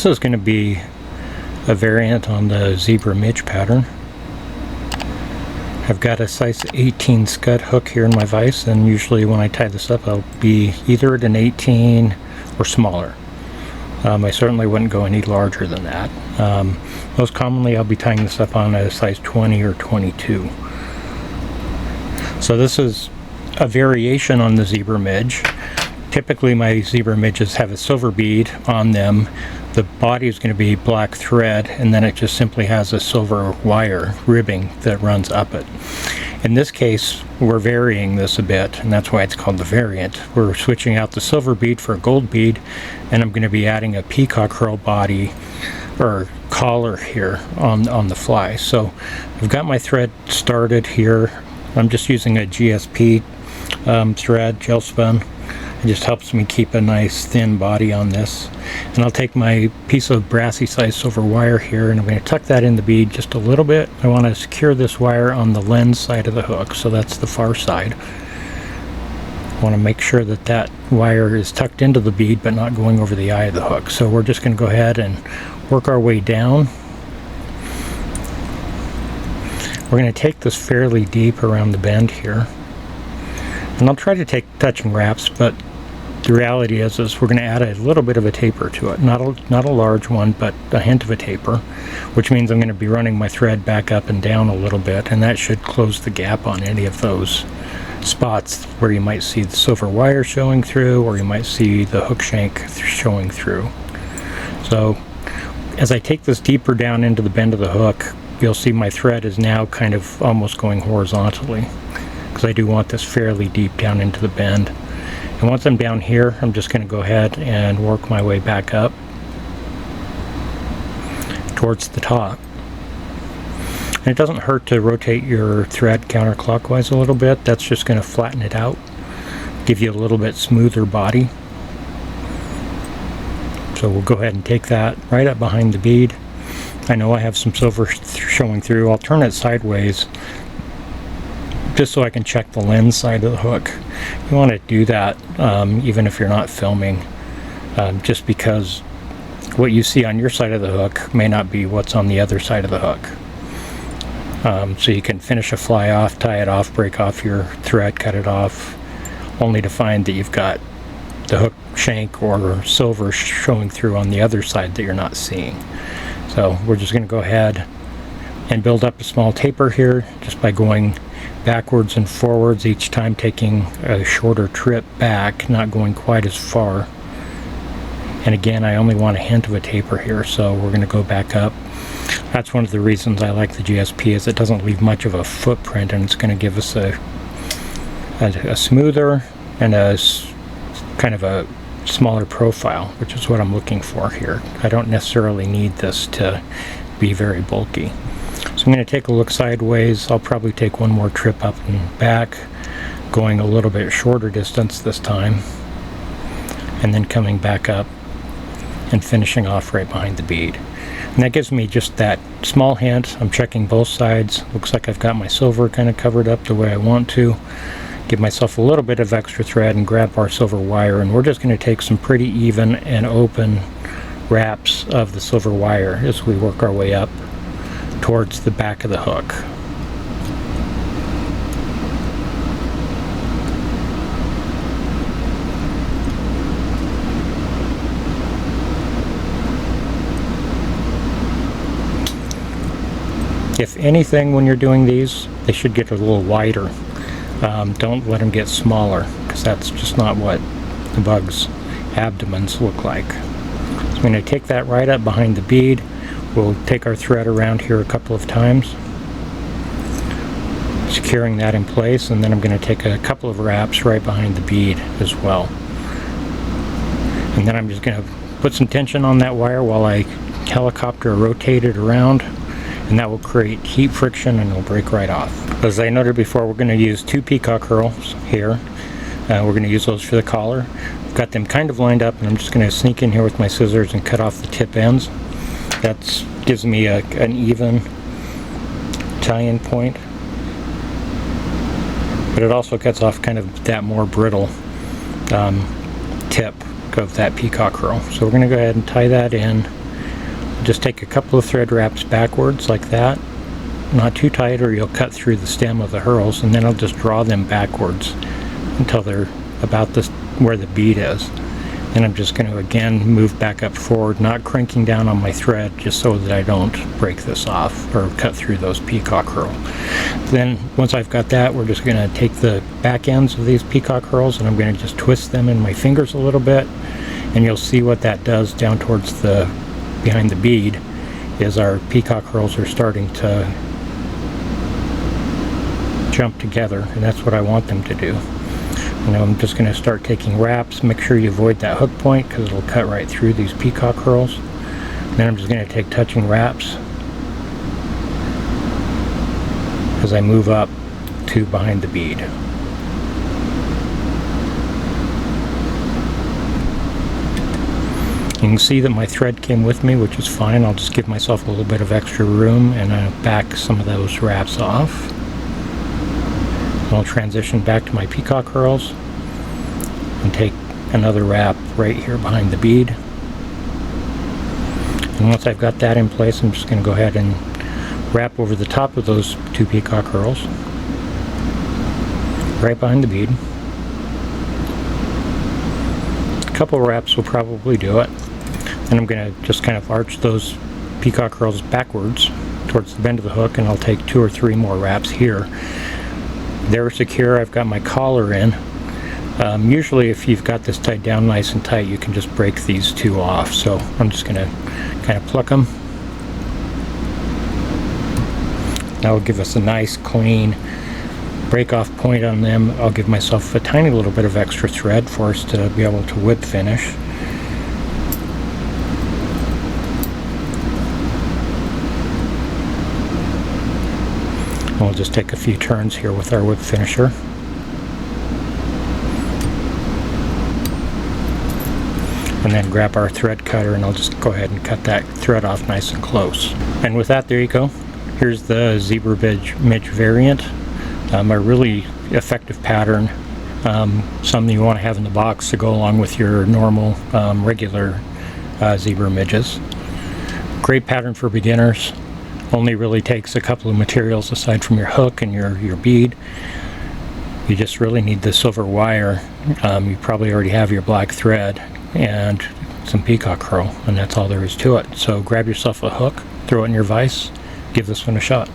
This is going to be a variant on the Zebra Midge pattern. I've got a size 18 scud hook here in my vise, and usually when I tie this up I'll be either at an 18 or smaller. I certainly wouldn't go any larger than that. Most commonly I'll be tying this up on a size 20 or 22. So this is a variation on the Zebra Midge. Typically my Zebra Midges have a silver bead on them. The body is going to be black thread, and then it just simply has a silver wire ribbing that runs up it. In this case, we're varying this a bit, and that's why it's called the variant. We're switching out the silver bead for a gold bead, and I'm going to be adding a peacock herl body or collar here on the fly. So I've got my thread started here. I'm just using a GSP thread, gel spun. It just helps me keep a nice thin body on this. And I'll take my piece of brassie size silver wire here, and I'm going to tuck that in the bead just a little bit. I want to secure this wire on the lens side of the hook, so that's the far side. I want to make sure that that wire is tucked into the bead but not going over the eye of the hook. So we're just going to go ahead and work our way down. We're going to take this fairly deep around the bend here. And I'll try to take touching wraps, but the reality is we're going to add a little bit of a taper to it. Not a large one, but a hint of a taper, which means I'm going to be running my thread back up and down a little bit, and that should close the gap on any of those spots where you might see the silver wire showing through, or you might see the hook shank showing through. So as I take this deeper down into the bend of the hook, you'll see my thread is now kind of almost going horizontally, because I do want this fairly deep down into the bend. And once I'm down here, I'm just going to go ahead and work my way back up towards the top. And it doesn't hurt to rotate your thread counterclockwise a little bit. That's just going to flatten it out, give you a little bit smoother body. So we'll go ahead and take that right up behind the bead. I know I have some silver showing through. I'll turn it sideways just so I can check the lens side of the hook. You want to do that even if you're not filming, just because what you see on your side of the hook may not be what's on the other side of the hook. So you can finish a fly off, tie it off, break off your thread, cut it off, only to find that you've got the hook shank or silver showing through on the other side that you're not seeing. So we're just going to go ahead and build up a small taper here just by going backwards and forwards each time, taking a shorter trip back, not going quite as far. And again, I only want a hint of a taper here, so we're going to go back up. That's one of the reasons I like the GSP, is it doesn't leave much of a footprint, and it's going to give us a smoother and a kind of a smaller profile, which is what I'm looking for here. I don't necessarily need this to be very bulky. So I'm going to take a look sideways. I'll probably take one more trip up and back, going a little bit shorter distance this time, and then coming back up and finishing off right behind the bead. And that gives me just that small hint. I'm checking both sides. Looks like I've got my silver kind of covered up the way I want to. Give myself a little bit of extra thread and grab our silver wire, and we're just going to take some pretty even and open wraps of the silver wire as we work our way up towards the back of the hook. If anything, when you're doing these, they should get a little wider. Don't let them get smaller, because that's just not what the bug's abdomens look like. So I'm going to take that right up behind the bead. We'll take our thread around here a couple of times, securing that in place, and then I'm going to take a couple of wraps right behind the bead as well. And then I'm just going to put some tension on that wire while I helicopter rotate it around, and that will create heat friction and it'll break right off. As I noted before, we're going to use 2 peacock herls here. We're going to use those for the collar. I've got them kind of lined up, and I'm just going to sneak in here with my scissors and cut off the tip ends. That gives me an even tie-in point, but it also cuts off kind of that more brittle tip of that peacock herl. So we're going to go ahead and tie that in, Just take a couple of thread wraps backwards like that, not too tight or you'll cut through the stem of the herls, and then I'll just draw them backwards until they're about this where the bead is. And I'm just going to again move back up forward, not cranking down on my thread, just so that I don't break this off or cut through those peacock herl. Then once I've got that, we're just going to take the back ends of these peacock herls and I'm going to just twist them in my fingers a little bit, and you'll see what that does down towards the behind the bead is our peacock herls are starting to jump together, and that's what I want them to do. Now I'm just going to start taking wraps. Make sure you avoid that hook point because it'll cut right through these peacock herls. Then I'm just going to take touching wraps as I move up to behind the bead. You can see that my thread came with me, which is fine. I'll just give myself a little bit of extra room and I'll back some of those wraps off. I'll transition back to my peacock herls and take another wrap right here behind the bead. And once I've got that in place, I'm just going to go ahead and wrap over the top of those two peacock herls right behind the bead. A couple wraps will probably do it. And I'm going to just kind of arch those peacock herls backwards towards the bend of the hook, and I'll take 2 or 3 more wraps here. They're secure. I've got my collar in. Usually if you've got this tied down nice and tight, you can just break these two off. So I'm just going to kind of pluck them. That will give us a nice clean break off point on them. I'll give myself a tiny little bit of extra thread for us to be able to whip finish. We'll just take a few turns here with our whip finisher. And then grab our thread cutter, and I'll just go ahead and cut that thread off nice and close. And with that, there you go. Here's the Zebra Midge variant. A really effective pattern. Something you want to have in the box to go along with your normal regular zebra midges. Great pattern for beginners. Only really takes a couple of materials aside from your hook and your bead. You just really need the silver wire. You probably already have your black thread and some peacock herl, and that's all there is to it. So grab yourself a hook, throw it in your vise, give this one a shot.